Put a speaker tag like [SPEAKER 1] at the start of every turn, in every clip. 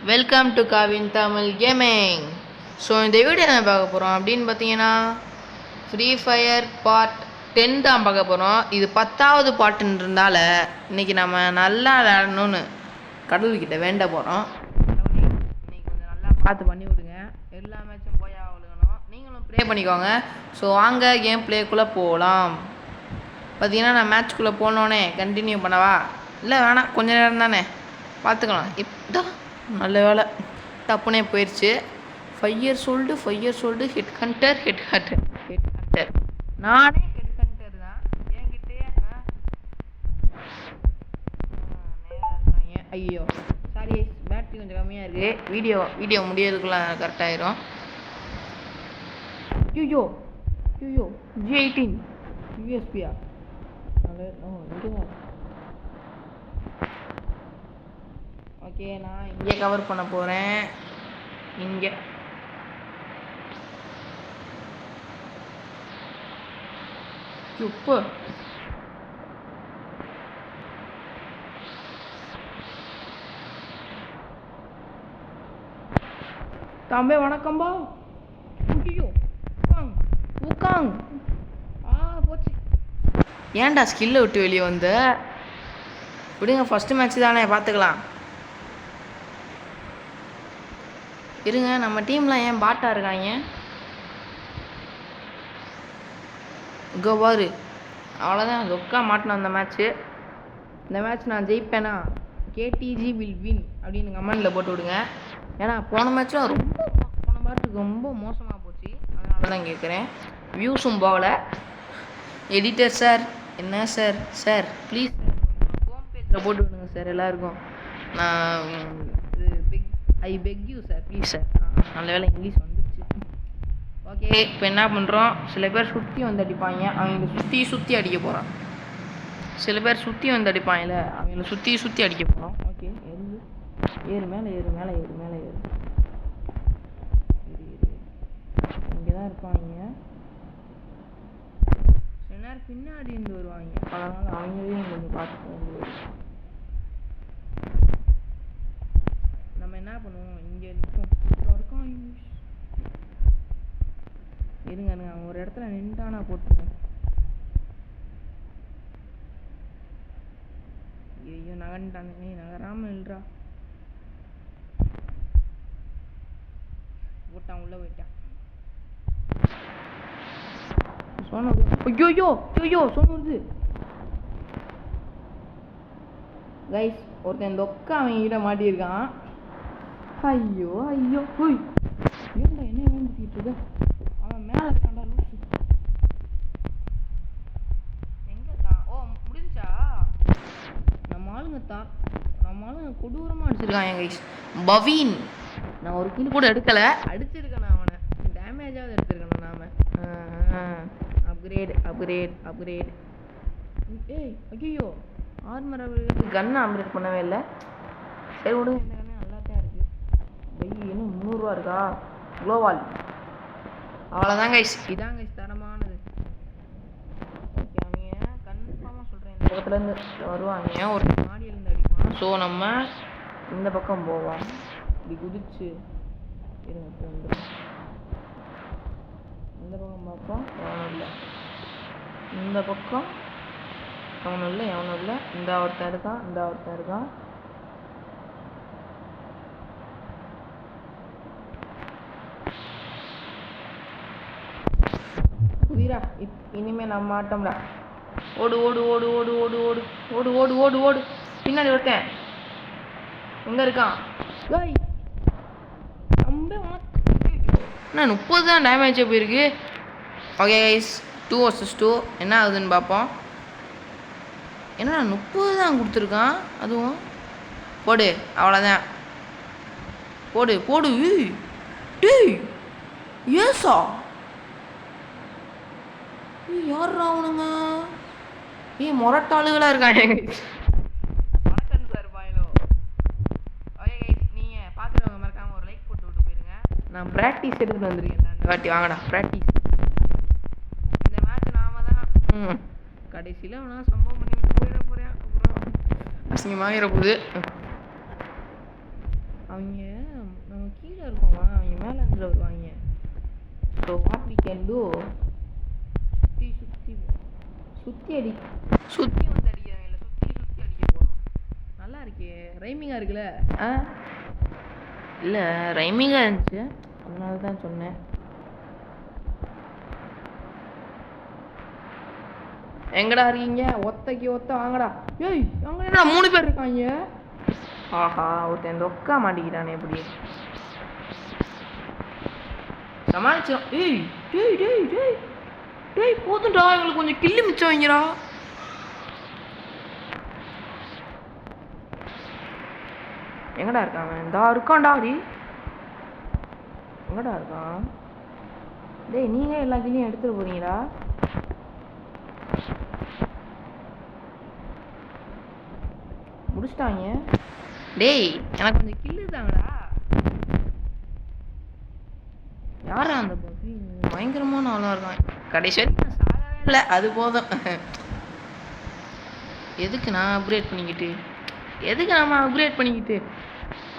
[SPEAKER 1] Welcome to காவின் Tamil gaming. So இந்த வீடியோ என்ன பார்க்க போகிறோம் அப்படின்னு பார்த்தீங்கன்னா, ஃப்ரீ ஃபயர் பார்ட் 10 தான் பார்க்க போகிறோம். இது 10வது பாட்டுன்றதால இன்றைக்கி நம்ம நல்லா விளையாடணும்னு கடவுள்கிட்ட வேண்ட போகிறோம். இன்னைக்கு கொஞ்சம் நல்லா பார்த்து பண்ணி விடுங்க. எல்லா மேட்சும் போய் விழுகணும். நீங்களும் ப்ளே பண்ணிக்கோங்க. ஸோ வாங்க கேம் ப்ளேக்குள்ளே போகலாம். பார்த்தீங்கன்னா நான் மேட்ச்குள்ளே போனோடனே கண்டினியூ பண்ணவா? இல்லை வேணாம், கொஞ்சம் நேரம் தானே பார்த்துக்கலாம். இப்போ நல்ல வேலை டப்புனே போயிடுச்சு. 5 years old ஹெட் ஹண்டர் நானே ஹெட் ஹண்டர் தான். என்கிட்டே இருக்காங்க. ஐயோ சாரி, பேட்டரி கொஞ்சம் கம்மியாக இருக்குது. வீடியோ முடியறதுக்குள்ள கரெக்டாயிரும். ஐயோ G18 யூஎஸ்பியா? ஓகே, நான் இங்கே கவர் பண்ண போகிறேன். இங்கே உப்பு தம்பி வணக்கம்பா. ஐயோ உக்காங் போச்சு. ஏன்டா ஸ்கில்லை விட்டு வெளியே வந்து விடுங்க. ஃபஸ்ட்டு மேட்ச் தானே, பார்த்துக்கலாம். இருங்க, நம்ம டீம்லாம் ஏன் பாட்டாக இருக்காங்க? இங்கே பாரு, அவ்வளோதான். ரொக்கா மாட்டினோம் அந்த மேட்ச்சு. இந்த மேட்ச் நான் ஜெயிப்பேனா? கேடிஜி வில் வின் அப்படின்னு கமெண்டில் போட்டு விடுங்க. ஏன்னா போன மேட்ச்சும் போன பாட்டுக்கு ரொம்ப மோசமாக போச்சு. அதனால தான் கேட்குறேன். வியூஸும் போகலை. எடிட்டர் சார், என்ன சார் ப்ளீஸ் ஹோம் பேஜில் போட்டு விடுங்க சார் எல்லாருக்கும். நான் I beg you sir, please sir. நல்ல வேலை இங்கிலீஷ் வந்துடுச்சு. ஓகே, இப்போ என்ன பண்ணுறோம்? சில பேர் சுற்றி வந்து அடிப்பாங்க, அவங்கள சுற்றி அடிக்க போகிறோம். சில பேர் சுற்றி வந்து அடிப்பாங்கல்ல, அவங்கள சுற்றி அடிக்க போகிறோம். ஓகே, ஏறு மேலே ஏறு இங்கே தான் இருப்பாங்க. சில நேரம் பின்னாடி இருந்து வருவாங்க, அதனால் அவங்களையும் கொஞ்சம் பார்த்துக்கோங்க. நம்ம என்ன பண்ணுவோம்? இங்கே நிற்போம். இருங்க, அவங்க ஒரு இடத்துல நின்றானா போட்டுருவோம். ஐயோ நகண்டாங்க. நீ நகராமல் இல்லைடா. போட்டான், உள்ளே போயிட்டான். சோனு ஐயோ சோனு வருது. கைஸ், ஒருத்தன் தொக்கா அவன் கிட்ட மாட்டியிருக்கான். ஐயோ ஹோய், ஏன்டா என்ன வேண்டிட்டு இருக்க? அவன் மேலே இருக்கான்டா லூசு. எங்கே தான்? ஓ முடிஞ்சா? நம்ம ஆளுங்க கொடூரமாக அடிச்சிருக்கான் என் கைஸ். பவீன், நான் ஒரு கில் கூட எடுக்கலை, அடிச்சிருக்கேன் நான் அவனை. டேமேஜாவது எடுத்துருக்கணும் நாம. அப்கிரேட். ஏய் ஐயோ, ஆர்மர் அப்கிரேட், கன்னை அப்கிரேட் பண்ணவே இல்லை. சரி விடுங்க, இந்த கண்ணு நல்லா தான் இருக்குது. இன்னும் 300 ரூபா இருக்கா? குளோவால். அவ்வளோதான் கைஸ், இதான் கைஸ் தரமானது. ஓகே, அவங்க கன்ஃபார்மாக சொல்கிறேன் இந்த பக்கத்துலேருந்து வருவாங்க. ஒரு மாடியிலேருந்து அடிப்பான். ஸோ நம்ம இந்த பக்கம் போவோம். இப்படி குதிச்சு இருங்க, வந்துடும். இந்த பக்கம் பார்ப்போம், எவனும் இல்லை. இந்த பக்கம் எவனும் இல்லை. இந்த ஒருத்தன் இருக்கான். வீரா, இனிமே நம்ம ஆட்டம்டா. ஓடு. பின்னாடி ஒருத்தன் எங்க இருக்கான்? என்ன 30 தான் டேமேஜ் போயிருக்கு. ஓகே கைஸ், 2 vs 2 என்ன ஆகுதுன்னு பார்ப்போம். என்ன 30 தான் கொடுத்துருக்கான், அதுவும் போடு. அவ்வளோதான், போடு. டேய் ஏசா, யார் அவனுங்க? மொரட்டாளுகளாக இருக்காங்க. வணக்கம் சார் பாயிலோ. ஓகே கைஸ், நீங்கள் பார்க்குறவங்க மறக்காமல் ஒரு லைக் போட்டு விட்டு போயிருங்க. நான் ப்ராக்டிஸ் எடுத்துகிட்டு வந்துருக்கேன் இந்த வாட்டி. வாங்கடா ப்ராக்டிஸ். இந்த மேட்ச் நாம தான் கடைசியில் அவனா சம்பவம் பண்ணி போயிட போகிறேன். அப்புறம் அசிங்கமாகிற போகுது. அவங்க நம்ம கீழே இருக்கோமா, அவங்க மேலே இருந்து வருவாங்க. So what we can do, சுற்றி சுற்றி சுற்றி சுற்றி வந்து அடிக்கிறாங்க, இல்லை சுற்றி சுற்றி அடிக்க போகிறோம். நல்லா இருக்கே, ரைமிங்காக இருக்குல்ல? இல்லை ரைமிங்காக இருந்துச்சு, அதனால தான் சொன்னேன். எங்கடா இருக்கீங்க? ஒத்தைக்கு ஒத்த வாங்கடா. ஏய் அங்கே என்ன 3 பேர் இருக்காங்க? ஆஹா, ஒருத்தன் தொக்கா மாட்டிக்கிட்டானே. எப்படி சமாளிச்சோம்? ஏய் டேய் டேய் டேய் டேய் போதும்டா, எங்களுக்கு கொஞ்சம் கிள்ளி மிச்சம் வைங்கடா. எங்கடா இருக்காங்க? இந்தா இருக்கான்டா. டி எங்கடா இருக்கான்? டேய் நீங்க எல்லா கிள்ளையும் எடுத்துட்டு போறீங்களா? முடிச்சிட்டாங்க. டேய் எனக்கு கொஞ்சம் கில்லு தாங்கடா. யாரா அந்த பப்பி? பயங்கரமான ஆளாக இருக்கான். கடைசி வரைக்கும் நான் சாகவே இல்லை, அது போதும். எதுக்கு நான் அப்கிரேட் பண்ணிக்கிட்டு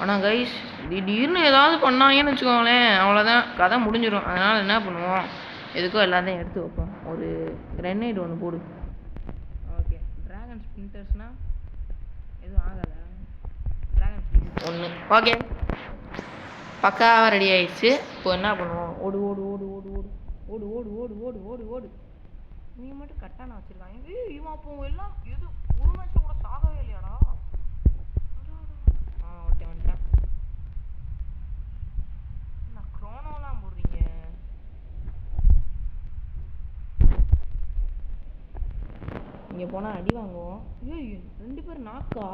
[SPEAKER 1] ஆனால் கைஸ் திடீர்னு ஏதாவது பண்ணாங்கன்னு வச்சுக்கோங்களேன், அவ்வளோதான், கதை முடிஞ்சிடும். அதனால் என்ன பண்ணுவோம், எதுக்கோ எல்லாத்தையும் எடுத்து வைப்போம். ஒரு கிரெனேட் ஒன்று போடு. ஓகே, ட்ராகன் ஸ்பிரிண்டர்ஸ்னால் எதுவும் ஆகாதா? ட்ராகன் ஸ்பிரிண்டர் ஒன்று. ஓகே, பக்காவாக ரெடி ஆயிடுச்சு. இப்போ என்ன பண்ணுவோம், ஓடு ஓடு ஓடு ஓடு ஓடு ஓடு ஓடு ஓடு ஓடு ஓடு ஓடு. நீ மட்டும் கட்டான வச்சுருக்காங்க. இவன் அப்போ எல்லாம் எது ஒரு மேட்ச்சில் கூட சாகவே இல்லையாடா? ஓகே வந்துட்டேன். நான் க்ரோனோலாம் போடுறீங்க. இங்கே போனால் அடி வாங்குவோம். ஏய் 2 பேர் நாக்கா?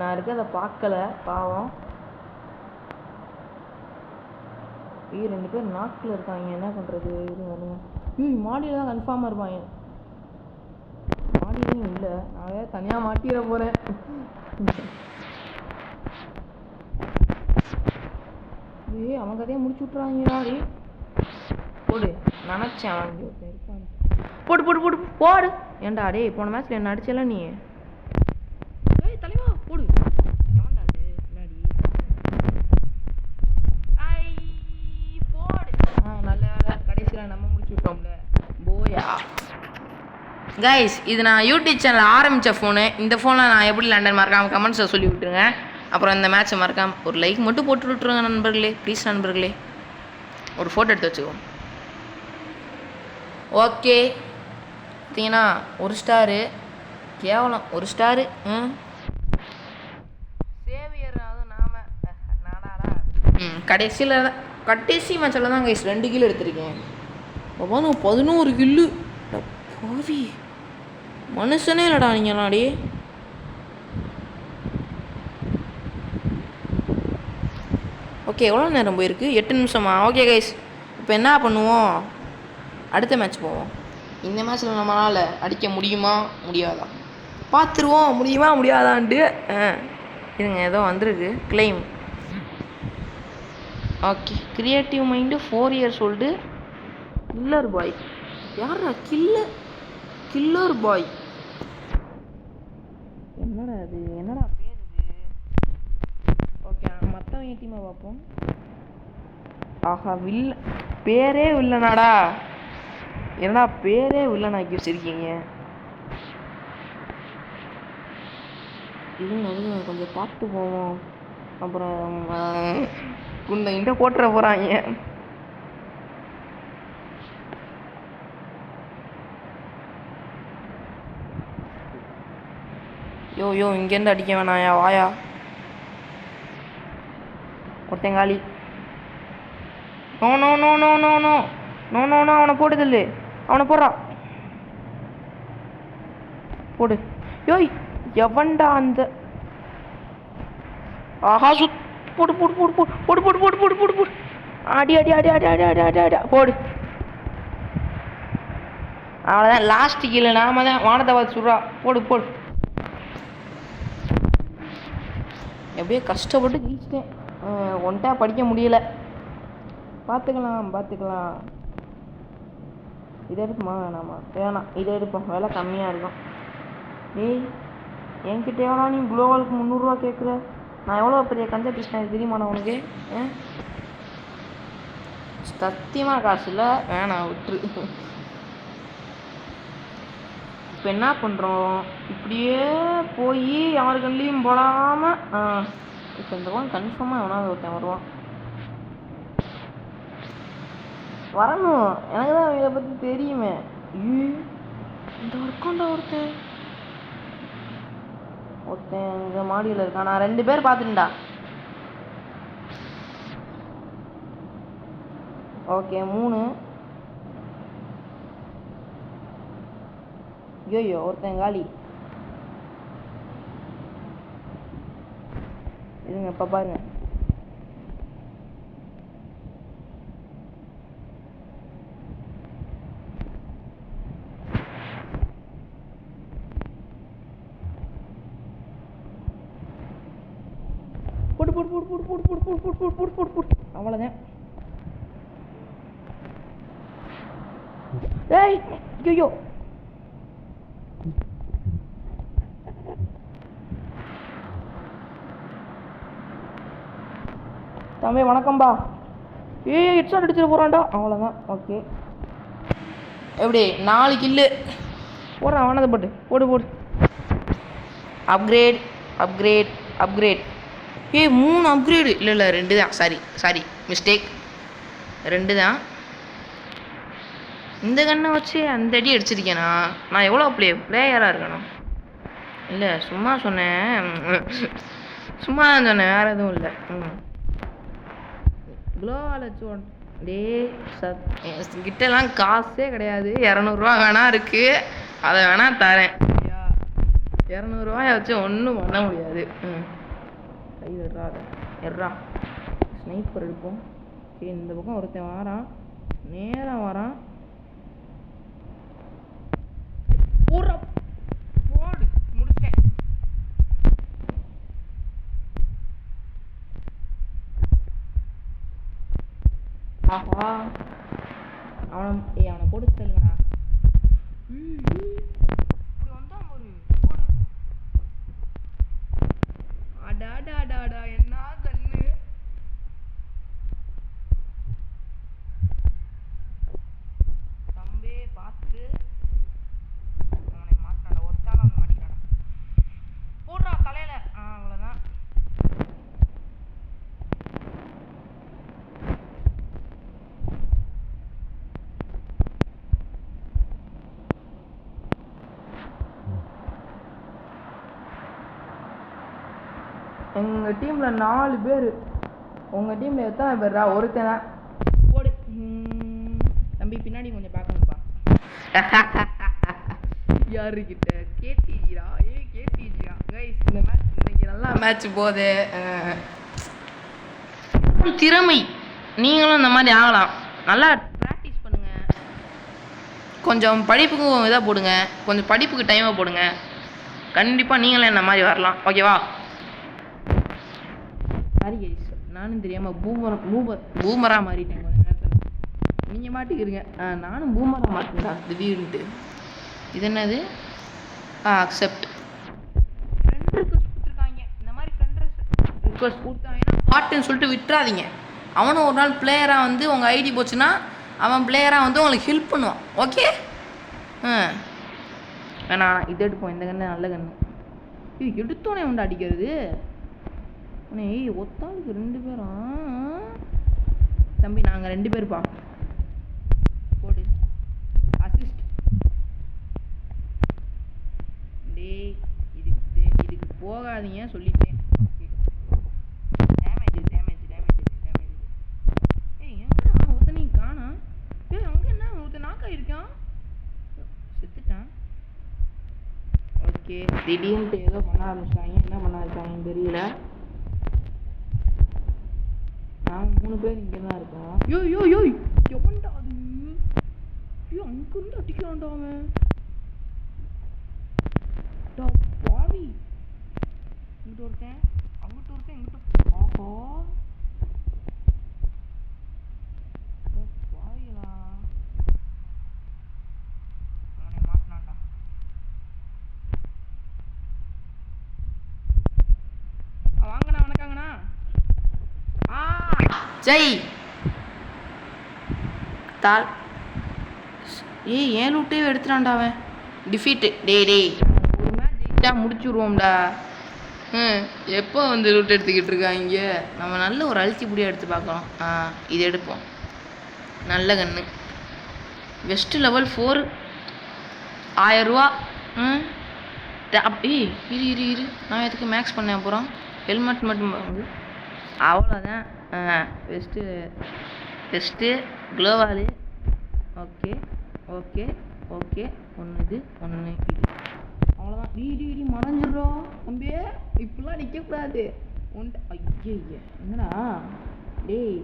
[SPEAKER 1] நான் இருக்க அதை பார்க்கல பாவம். 2 பேர் நாக்கில் இருக்காங்க, என்ன பண்ணுறது? மாடியில் தான் கன்ஃபார்மாக இருப்பாங்க. மாடியிலையும் இல்லை, நான் வேறு தனியாக மாட்டிட போகிறேன். அவங்க கதையை முடிச்சு விட்றாங்கடா. போடு, நினச்சேன் வாங்கி ஒருத்தன் இருப்பான். போடு போடு போடு போடு. ஏன்டா டே போன மேட்ச்சில் என்ன அடிச்சல நீ? தலைவா போடு. நல்ல வேலை, கடைசியில் நம்ம முடிச்சு விட்டோம்ல. போயா கைஸ், இது நான் யூடியூப் சேனல் ஆரம்பித்த ஃபோனு. இந்த ஃபோனை நான் எப்படி லண்டன் மறக்காமல் கமெண்ட்ஸில் சொல்லி விட்டுருங்க. அப்புறம் இந்த மேட்ச்சை மறக்காமல் ஒரு லைக் மட்டும் போட்டு விட்ருங்க நண்பர்களே, ப்ளீஸ் நண்பர்களே. ஒரு ஃபோட்டோ எடுத்து வச்சுக்கோங்க. ஓகே, பார்த்தீங்கன்னா 1 ஸ்டாரு, கேவலம் 1 ஸ்டாரு. சேவியர் அதுவும் நாடாடா. கடைசி மேட்சில் தான் கைஸ் 2 கிலோ எடுத்திருக்கேன். அப்போ 11 கில்லு. பாவி மனுஷனே இல்லைடா நீங்களாடி. ஓகே, எவ்வளோ நேரம் போயிருக்கு? 8 நிமிஷமா? ஓகே கைஸ், இப்போ என்ன பண்ணுவோம், அடுத்த மேட்ச் போவோம். இந்த மேட்ச்சில் நம்மளால் அடிக்க முடியுமா முடியாதா பார்த்துருவோம். முடியுமா முடியாதான்ட்டு இருங்க, ஏதோ வந்திருக்கு claim. Okay, creative mind 4 years old. Killer boy யாரா? கில்லர் பாய் என்னடா அது? என்னடா பேர் இது? ஓகே, மற்றவங்க டீமை பார்ப்போம். ஆஹா, பேரே வில்லனாடா. என்னடா பேரே வில்லனாக்கி வச்சிருக்கீங்க? இதுங்க கொஞ்சம் பார்த்து போவோம். அப்புறம் குண்ட போட்டுற போகிறாங்க. யோ இங்கேருந்து அடிக்க வேணாயா, வாயா. ஒருத்தங்காலி. No no no no no no no no no அவனை போடுதில்ல, அவனை போடுறா. போடு. யோய் எவன்டா அந்த? ஆஹா போடு போடு போடு போடு போடு போடு போடு போடு போடு போடு. அடி அடி அடி அடி அடி அடி அடி அடி போடு. அவ்வளோதான், லாஸ்ட் கீழே நாம தான். வானத்தை பார்த்து சுடுறா. போடு போடு. எப்படியோ கஷ்டப்பட்டு ஜெயிச்சிட்டேன். ஒன்ட்டா படிக்க முடியல. பார்த்துக்கலாம். இதை எடுக்குமா வேணாமா? வேணாம், இதை எடுப்போம், விலை கம்மியாக இருக்கும். ஏய் என்கிட்ட எவ்வளோ நீ குளோவாலுக்கு 300 கேட்குற? நான் எவ்வளோ பெரிய கஞ்சா பிஸ்னஸ் தெரியுமாண்ணா உனக்கு? சத்தியமாக காசு இல்லை, வேணாம் விட்டுரு. இப்போ என்ன பண்ணுறோம், இப்படியே போய் யாரு கண்ணிலையும் போடாமல் இப்போ இந்த பக்கம் கன்ஃபார்மாக எவனாவது ஒருத்தன் வருவான். வரணும், எனக்கு தான் இதை பற்றி தெரியுமே. இந்த ஒர்க்காண்டா ஒருத்தன் எங்கள் மாடியில் இருக்கான். நான் 2 பேர் பார்த்துட்டா. ஓகே 3. ஐயோ ஒருத்தன் காலி. இருங்க இப்போ பாருங்க. போட்டு போட்டு போட்டு போட்டு போட்டு போட்டு போட்டு போட்டு போட்டு போட்டு போட்டு அவ்வளோதான். ஏய் ஐயோ தம்பி வணக்கம்பா. ஹெட்ஷாட் அடிச்சுட்டு போகிறான்டா. அவ்வளோதான். ஓகே எப்படி 4 கில்லு போடுறான். அவனதை போட்டு போடு போடு. Upgrade upgrade upgrade. 3 அப்கிரேடு. இல்லை 2 தான். Sorry mistake. 2 தான். இந்த கண்ணை வச்சு அந்த அடி அடிச்சிருக்கேனா? நான் எவ்வளோ பிளேயராக இருக்கணும்? இல்லை சும்மா சொன்னேன், வேறு எதுவும் இல்லை. குளோவால் வச்சு டே கிட்டலாம் காசே கிடையாது. 200 வேணா இருக்குது, அதை வேணா தரேன். 200 வச்சு ஒன்றும் பண்ண முடியாது. கை எர்றா ஸ்னைப்பர் எடுப்போம். சரி இந்த பக்கம் ஒருத்தன் வாரான், நேராக வரான். போடு முடிச்சிட்டேன். ஆஹா அவனை போட்டு தருங்கண்ணா. இப்படி வந்தா ஒரு போடு. அடாடாடாடா என்ன கண்ணு. தம்பே பார்த்து அவனை மாட்டாடா. ஒத்தால அவன் மாட்டிக்காடா. போடுறா தலையில. அவ்வளோதான். எங்கள் டீமில் 4 பேர். உங்கள் டீமில் எத்தனை பேர்ரா? ஒருத்தனை போடு. தம்பி பின்னாடி கொஞ்சம் பார்க்கணும்ப்பா. யாருக்கிட்ட? கேடிஜிரா. கேடிஜிரா கைஸ். இந்த மேட்ச் இன்னைக்கு நல்லா மேட்ச் போகுது. திறமை நீங்களும் இந்த மாதிரி ஆகலாம். நல்லா ப்ராக்டிஸ் பண்ணுங்கள். கொஞ்சம் படிப்புக்கும் இதாக போடுங்க, கொஞ்சம் படிப்புக்கு டைமாக போடுங்க. கண்டிப்பாக நீங்களும் இந்த மாதிரி வரலாம். ஓகேவா? சாரி கைஸ், நானும் தெரியாமல் பூமராக மாறிட்டேன் கொஞ்சம் நேரத்தில். நீங்கள் மாட்டிக்கிறீங்க, நானும் பூமராக மாட்டேன்டா திடீர்னுட்டு. இது என்னது? அக்செப்ட். ஃப்ரெண்ட் ரிக்வெஸ்ட் கொடுத்துருக்காங்க. இந்த மாதிரி ஃப்ரெண்ட் ரிக்வெஸ்ட் கொடுத்தாங்கன்னா பாட்டுன்னு சொல்லிட்டு விட்டுறாதீங்க. அவனும் ஒரு நாள் பிளேயராக வந்து உங்கள் ஐடி போச்சுன்னா அவன் பிளேயராக வந்து உங்களுக்கு ஹெல்ப் பண்ணுவான். ஓகே வேணா இது எடுப்போம். இந்த கண்ணு நல்ல கண்ணு. எடுத்தோன்னே வந்து அடிக்கிறது. ஒத்தாளுக்கு 2 பேரா? தம்பி நாங்கள் 2 பேர்ப்பா. போடு அசிஸ்ட். டே இதுக்கு போகாதீங்க சொல்லிட்டேன். டேமேஜ் எங்கடா ஒருத்தனையும் காணா? அங்கே என்ன ஒருத்தன் நாக்காயிருக்கான், செத்துட்டான். ஓகே திடீர்னுட்டு ஏதோ பண்ண ஆரம்பிச்சிட்டாங்க. என்ன பண்ண இருக்காங்கன்னு தெரியல. நாங்கள் 3 பேர் இங்கே தான் இருக்கோம். எவன்டா அது? அங்கிருந்து அடிக்கிறான்டா அவன். பாவி இங்கிட்ட ஒருத்தன், அங்கிட்ட ஒருத்தன், இங்கிட்ட. ஆஹா பாவிகளா. ஜெய் தால். ஏய் ஏன் லூட்டே எடுத்துட்டான்டா அவன். டிஃபீட்டு. டேய் ஒரு மேட்ச் ஜெயிச்சா முடிச்சுடுவோம்டா. எப்போ வந்து லூட் எடுத்துக்கிட்டு இருக்காங்க. நம்ம நல்ல ஒரு அழுத்தி புடியாக எடுத்து பார்க்கலாம். இது எடுப்போம். நல்ல கன்று. வெஸ்ட் லெவல் 4 1000 ரூபா. இரு நான் எதுக்கு மேக்ஸ் பண்ண அப்புறம் ஹெல்மெட் மட்டும் வாங்கு. அவ்வளோதான். வெஸ்ட்டு க்ளோவாலு. Okay okay okay. ஒன்று இது அவ்வளோதான். இடி மறைஞ்சிடுறோம் தம்பி. இப்படிலாம் நிற்கக்கூடாது. ஐயா என்னடா டேய்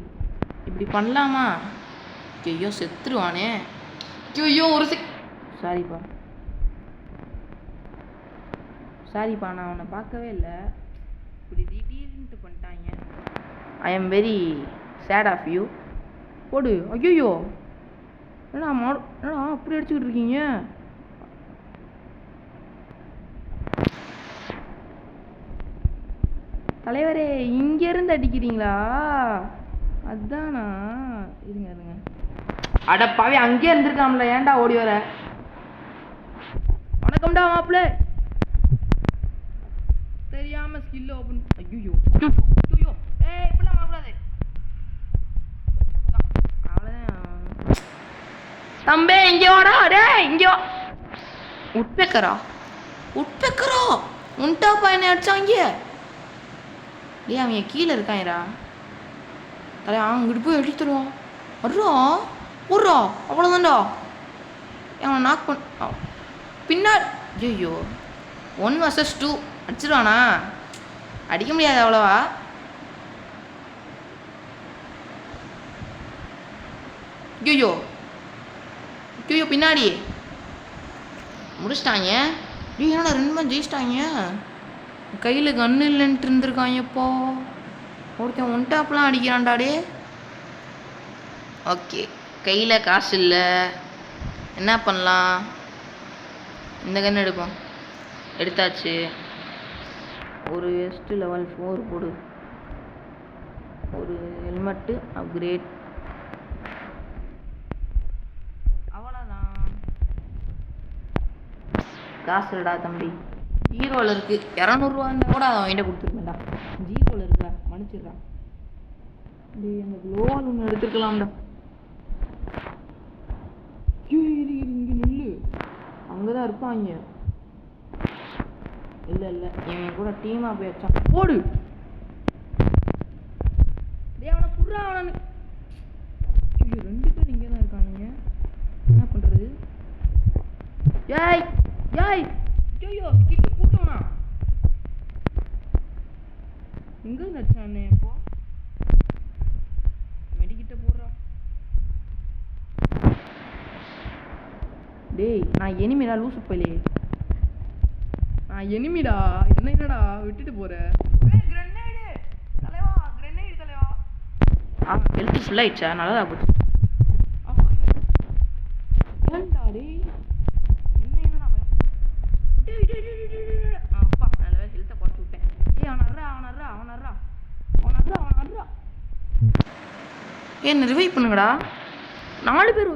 [SPEAKER 1] இப்படி பண்ணலாமா? ஐயோ செத்துருவானே. ஐயோ ஒரு சாரிப்பா நான் அவனை பார்க்கவே இல்லை. இப்படி திடீர்னுட்டு பண்ணிட்டாங்க. I am very sad of you. போடு. ஐயோ என்னடா அப்படி அடிச்சுக்கிட்டு இருக்கீங்க. தலைவரே இங்கேருந்து அடிக்கிறீங்களா? அதுதானா? இருங்க அடப்பாவே அங்கேயே இருந்திருக்காம்ல. ஏன்டா ஓடி வர? வணக்கம்டா மாப்பிள்ள. தெரியாம ஸ்கில் ஓபன். ஐயோ இப்படிலாம் பண்ணக்கூடாது. அவ்வளோதான் தம்பே. இங்கே வாடா. இங்கே வா. உட்பெக்கரா உன்டா பையனை அடிச்சாங்க. டே அவங்க கீழே இருக்காங்கடா. தலை அங்கிட்டு போய் எடுத்துருவோம். வர்றா அவ்வளோதான்டா. அவனை நாக் பண்ண பின்னாடி. ஐயோ 1 vs 2 அடிச்சிருவானா? அடிக்க முடியாது அவ்வளோவா. ஐயோ பின்னாடி முடிச்சிட்டாங்க. என்னடா 2 பேரும் ஜெயிச்சிட்டாங்க. கையில் கன்று இல்லைன்ட்டு இருந்திருக்காங்கப்போ. ஒருத்தன் ஒன்டாப்லாம் அடிக்கிறான்டாடே. ஓகே கையில் காசு இல்லை. என்ன பண்ணலாம்? இந்த கன்று எடுப்போம். எடுத்தாச்சு. ஒரு வெஸ்ட் லெவல் 4 போடு. ஒரு ஹெல்மெட்டு அப்கிரேட். அவ்வளோதான். காசு இல்லடா தம்பி. ஜீரோவில் இருக்குது. 200 ரூபா இருந்தால் கூட அதை அவன்கிட்ட கொடுத்துருப்பேன்டா. ஜீரோவில் இருக்கா மன்னிச்சிடுறான். அந்த க்ளோவால் ஒன்று எடுத்துருக்கலாம்டா. இங்கே நில்லு. அங்கே தான் இருப்பாங்க. இல்லை இவன் கூட டீமாக போய் வச்சான். போடு. அவனை புடுறா. அவனை 2 பேர் இங்கே தான் இருக்கானுங்க. என்ன பண்ணுறது? ஐயோ கிட்ட கூட்டோண்ணா. எங்கே நச்சானே இப்போ? மெடிக்கிட்ட போடுறா. டேய் நான் எனிமிடா லூசு போயிலே. நான் எனிமிடா. என்னடா விட்டுட்டு போற? கிரனேடு தலைவா. ஹெல்த் ஃபுல் ஆயிடுச்சா? நல்லதா போச்சு. ஏன்டா டேய் என்னடா அப்பா நல்ல ஹெல்த்தை போட்டு விட்டேன். அவனர்றா. ஏன் ரிவைவ் பண்ணுங்கடா. 4 பேர்.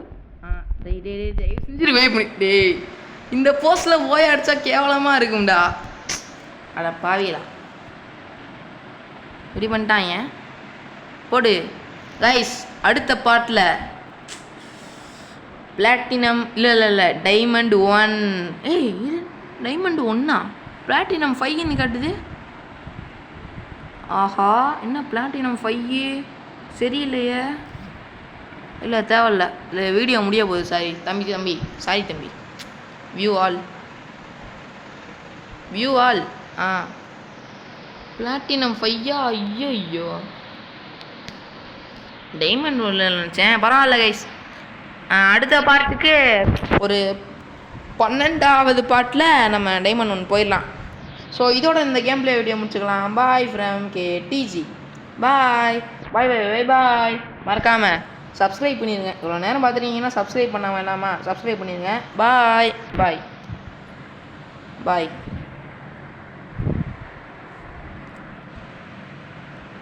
[SPEAKER 1] டேய் செஞ்சு ரிவைவ் பண்ணி. டேய் இந்த போஸ்டில் போய் அடித்தா கேவலமாக இருக்கும்டா. அட பாவிகளா. ரெடி பண்ணிட்டாங்க. போடு கைஸ். அடுத்த பார்ட்டில் பிளாட்டினம் இல்லை டைமண்ட் 1. டைமண்ட் 1 பிளாட்டினம் 5 காட்டுது. ஆஹா என்ன பிளாட்டினம் 5 சரியில்லையே. இல்லை தேவையில்ல. இல்லை வீடியோ முடிய போகுது. சாரி தம்பி. View all platinum 5. ஐயோ டைமண்ட் 1 நினச்சேன். பரவாயில்ல கைஸ். அடுத்த பார்ட்டுக்கு ஒரு 12வது பார்ட்டில் நம்ம டைமண்ட் 1 போயிடலாம். ஸோ இதோட இந்த கேம் பிளே வீடியோ முடிச்சுக்கலாம். Bye from KTG. பாய். மறக்காமல் சப்ஸ்கிரைப் பண்ணிடுங்க. இவ்வளோ நேரம் பார்த்துட்டீங்கன்னா சப்ஸ்கிரைப் பண்ண வேணாமா? சப்ஸ்கிரைப் பண்ணிடுங்க. பாய்.